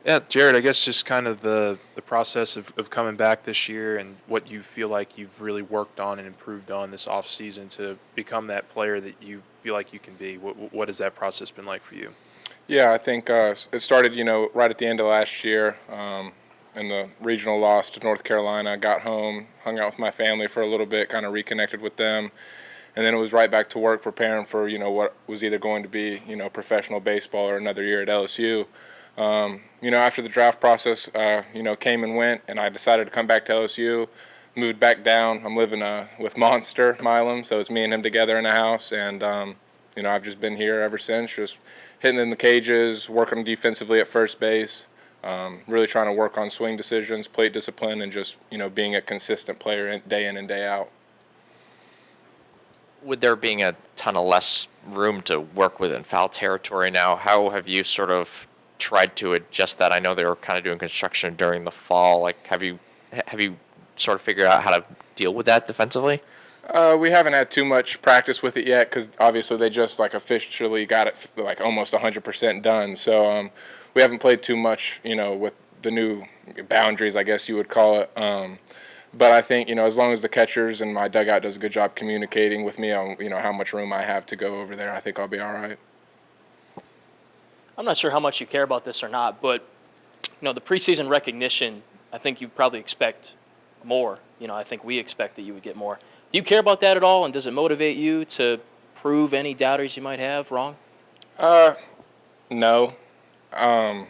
Yeah, Jared, I guess just kind of the process of coming back this year and what you feel like you've really worked on and improved on this off season to become that player that you feel like you can be. What has that process been like for you? Yeah, I think it started, right at the end of last year in the regional loss to North Carolina. Got home, hung out with my family for a little bit, kind of reconnected with them. And then it was right back to work preparing for, what was either going to be, professional baseball or another year at LSU. After the draft process, came and went, and I decided to come back to LSU, moved back down. I'm living with Monster Milam, so it's me and him together in a house, and I've just been here ever since, just hitting in the cages, working defensively at first base, really trying to work on swing decisions, plate discipline, and just being a consistent player day in and day out. With there being a ton of less room to work with in foul territory now, how have you sort of tried to adjust that? I know they were kind of doing construction during the fall. Like, have you sort of figured out how to deal with that defensively? We haven't had too much practice with it yet because obviously they just officially got it almost 100% done. So we haven't played too much, with the new boundaries, I guess you would call it. But I think, as long as the catchers and my dugout does a good job communicating with me on, how much room I have to go over there, I think I'll be all right. I'm not sure how much you care about this or not, but the preseason recognition, I think you probably expect more. I think we expect that you would get more. Do you care about that at all, and does it motivate you to prove any doubters you might have wrong? No. I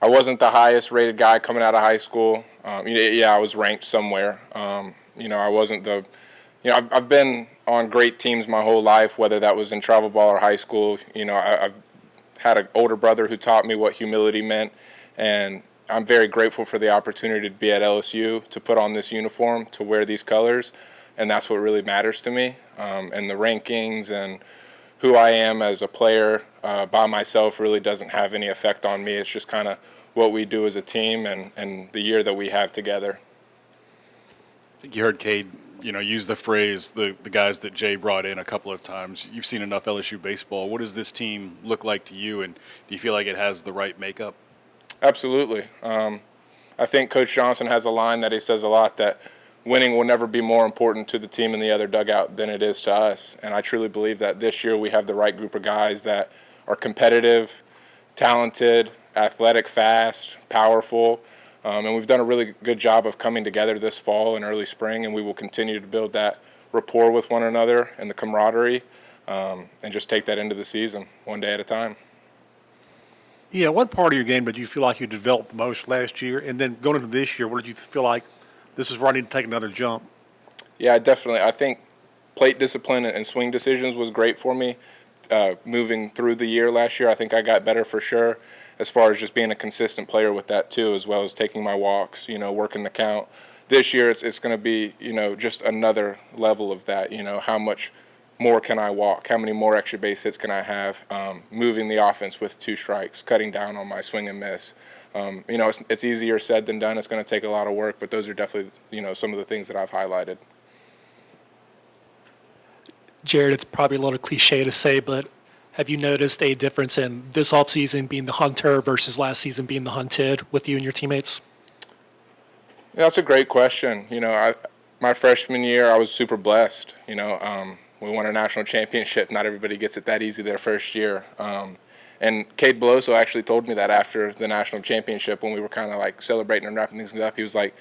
wasn't the highest rated guy coming out of high school. I was ranked somewhere. I wasn't the. I've been on great teams my whole life, whether that was in travel ball or high school. I've had an older brother who taught me what humility meant, and I'm very grateful for the opportunity to be at LSU, to put on this uniform, to wear these colors, and that's what really matters to me. And the rankings and who I am as a player by myself really doesn't have any effect on me. It's just kind of what we do as a team and the year that we have together. I think you heard Cade, use the phrase, the guys that Jay brought in a couple of times. You've seen enough LSU baseball. What does this team look like to you, and do you feel like it has the right makeup? Absolutely. I think Coach Johnson has a line that he says a lot, that winning will never be more important to the team in the other dugout than it is to us. And I truly believe that this year we have the right group of guys that are competitive, talented, athletic, fast, powerful. And we've done a really good job of coming together this fall and early spring, and we will continue to build that rapport with one another and the camaraderie, and just take that into the season one day at a time. Yeah, what part of your game did you feel like you developed most last year? And then going into this year, what did you feel like this is where I need to take another jump? Yeah, definitely. I think plate discipline and swing decisions was great for me. Moving through the year last year, I think I got better for sure, as far as just being a consistent player with that too, as well as taking my walks, working the count. This year it's going to be, just another level of that, how much more can I walk? How many more extra base hits can I have? Moving the offense with 2 strikes, cutting down on my swing and miss. It's easier said than done. It's going to take a lot of work, but those are definitely, some of the things that I've highlighted. Jared, it's probably a little cliche to say, but have you noticed a difference in this offseason being the hunter versus last season being the hunted with you and your teammates? Yeah, that's a great question. My freshman year, I was super blessed. We won a national championship. Not everybody gets it that easy their first year. And Cade Beloso actually told me that after the national championship, when we were kind of celebrating and wrapping things up, he was like,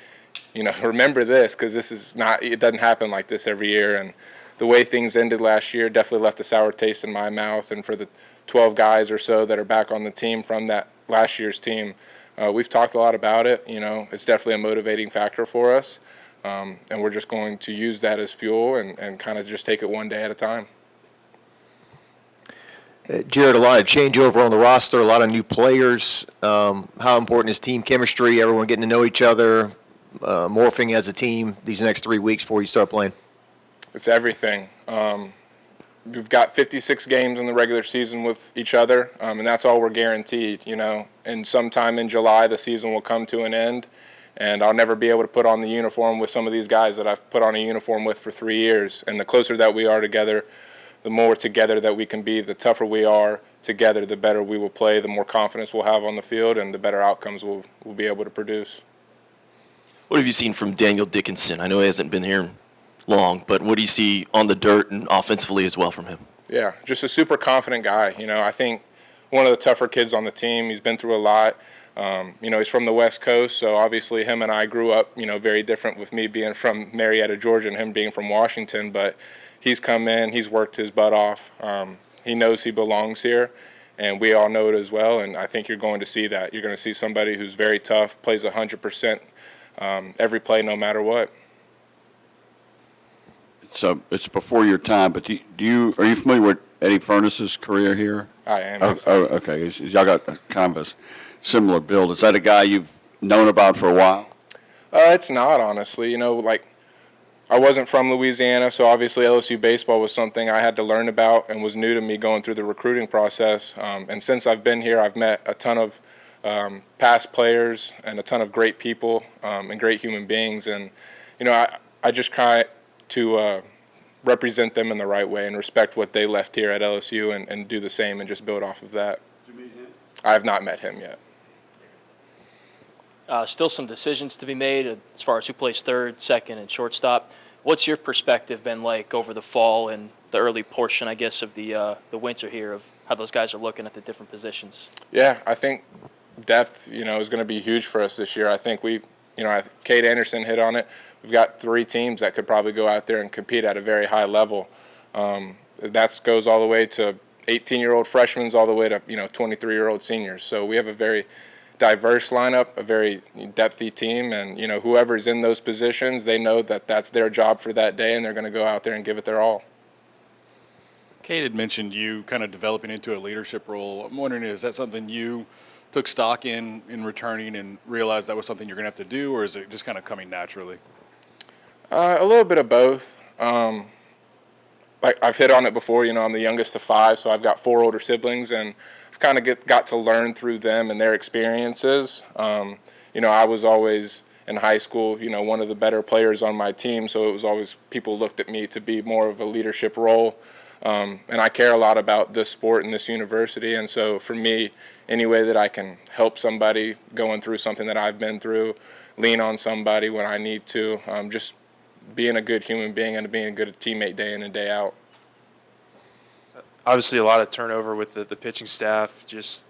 remember this, because it doesn't happen like this every year. And the way things ended last year definitely left a sour taste in my mouth. And for the 12 guys or so that are back on the team from that last year's team, we've talked a lot about it. It's definitely a motivating factor for us. And we're just going to use that as fuel and kind of just take it one day at a time. Jared, a lot of changeover on the roster, a lot of new players. How important is team chemistry, everyone getting to know each other, morphing as a team these next 3 weeks before you start playing? It's everything. We've got 56 games in the regular season with each other, and that's all we're guaranteed, And sometime in July, the season will come to an end, and I'll never be able to put on the uniform with some of these guys that I've put on a uniform with for 3 years. And the closer that we are together, the more together that we can be, the tougher we are, together, the better we will play, the more confidence we'll have on the field, and the better outcomes we'll be able to produce. What have you seen from Daniel Dickinson? I know he hasn't been here long, but what do you see on the dirt and offensively as well from him? Yeah, just a super confident guy. I think one of the tougher kids on the team. He's been through a lot. He's from the West Coast, so obviously him and I grew up, very different, with me being from Marietta, Georgia, and him being from Washington. But he's come in, he's worked his butt off. He knows he belongs here, and we all know it as well. And I think you're going to see that. You're going to see somebody who's very tough, plays 100% every play, no matter what. So it's before your time, but are you familiar with Eddie Furness's career here? I am. Okay. Y'all got kind of a similar build. Is that a guy you've known about for a while? It's not, honestly. I wasn't from Louisiana, so obviously LSU baseball was something I had to learn about and was new to me going through the recruiting process. And since I've been here, I've met a ton of past players and a ton of great people and great human beings. And, I just try to represent them in the right way and respect what they left here at LSU and do the same and just build off of that. Did you meet him? I have not met him yet. Still some decisions to be made as far as who plays third, second, and shortstop. What's your perspective been like over the fall and the early portion, I guess, of the winter here, of how those guys are looking at the different positions? Yeah, I think depth, is going to be huge for us this year. I think Cade Anderson hit on it. We've got 3 teams that could probably go out there and compete at a very high level. That goes all the way to 18-year-old freshmen all the way to, 23-year-old seniors. So we have a very diverse lineup, a very depthy team, and, whoever's in those positions, they know that that's their job for that day, and they're going to go out there and give it their all. Kate had mentioned you kind of developing into a leadership role. I'm wondering, is that something you took stock in returning and realized that was something you're going to have to do, or is it just kind of coming naturally? A little bit of both. Like I've hit on it before, I'm the youngest of 5, so I've got 4 older siblings, and I've kind of got to learn through them and their experiences. I was always in high school, one of the better players on my team, so it was always people looked at me to be more of a leadership role. And I care a lot about this sport and this university, and so for me, any way that I can help somebody going through something that I've been through, lean on somebody when I need to, just being a good human being and being a good teammate day in and day out. Obviously, a lot of turnover with the pitching staff. Does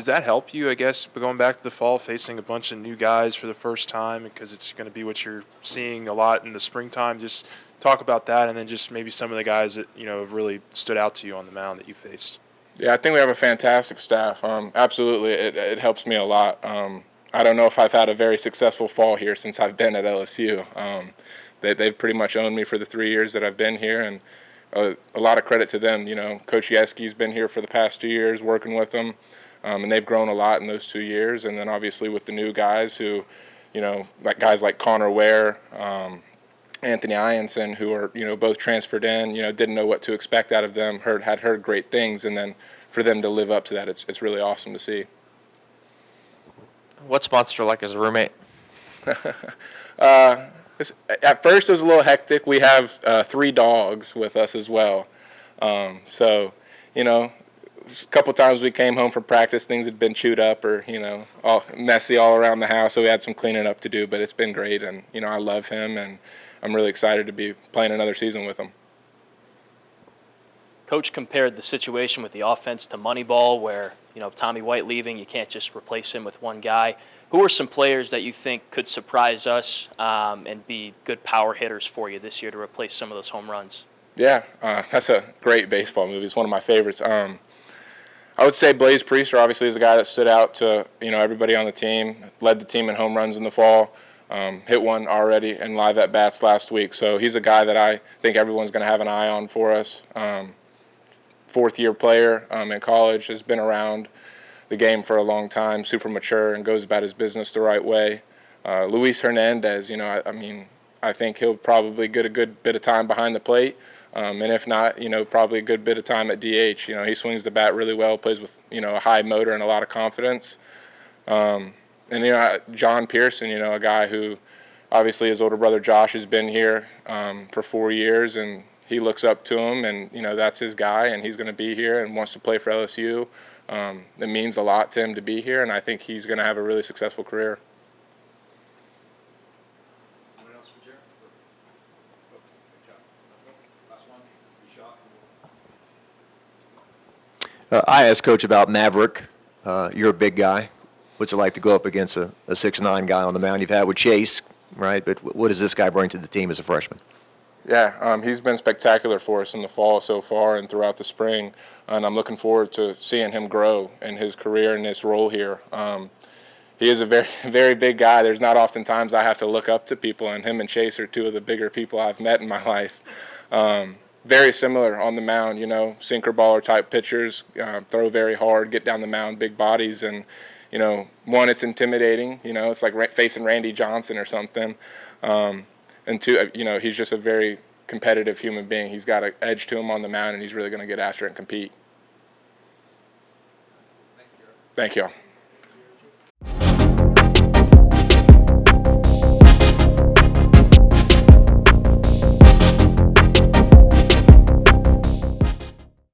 that help you, I guess, going back to the fall, facing a bunch of new guys for the first time, because it's going to be what you're seeing a lot in the springtime? Just talk about that, and then just maybe some of the guys that have really stood out to you on the mound that you faced. Yeah, I think we have a fantastic staff. Absolutely, it helps me a lot. I don't know if I've had a very successful fall here since I've been at LSU. They've pretty much owned me for the 3 years that I've been here, and a lot of credit to them. Coach Yeski's been here for the past 2 years working with them, and they've grown a lot in those 2 years. And then obviously with the new guys who, like guys like Connor Ware, Anthony Ianson, who are, both transferred in, didn't know what to expect out of them, had heard great things, and then for them to live up to that, it's really awesome to see. What's Monster like as a roommate? At first, it was a little hectic. We have 3 dogs with us as well. So, a couple times we came home from practice, things had been chewed up or, all messy all around the house. So we had some cleaning up to do, but it's been great. And, I love him, and I'm really excited to be playing another season with him. Coach compared the situation with the offense to Moneyball, where, Tommy White leaving, you can't just replace him with one guy. Who are some players that you think could surprise us and be good power hitters for you this year to replace some of those home runs? Yeah, that's a great baseball movie. It's one of my favorites. I would say Blaze Priester obviously is a guy that stood out to everybody on the team, led the team in home runs in the fall, hit one already in live at-bats last week. So he's a guy that I think everyone's going to have an eye on for us. 4th-year player in college, has been around the game for a long time, super mature, and goes about his business the right way. Luis Hernandez, I think he'll probably get a good bit of time behind the plate, and if not, probably a good bit of time at DH. He swings the bat really well, plays with, a high motor and a lot of confidence. And, John Pearson, a guy who obviously his older brother Josh has been here for 4 years, and he looks up to him, and that's his guy, and he's going to be here and wants to play for LSU. It means a lot to him to be here, and I think he's going to have a really successful career. I asked Coach about Maverick. You're a big guy. What's it like to go up against a 6'9" guy on the mound? You've had with Chase, right? But what does this guy bring to the team as a freshman? Yeah, he's been spectacular for us in the fall so far and throughout the spring, and I'm looking forward to seeing him grow in his career and his role here. He is a very, very big guy. There's not often times I have to look up to people, and him and Chase are two of the bigger people I've met in my life. Very similar on the mound, sinker baller type pitchers, throw very hard, get down the mound, big bodies, and one, it's intimidating. It's like facing Randy Johnson or something. And two, he's just a very competitive human being. He's got an edge to him on the mound, and he's really going to get after it and compete. Thank you.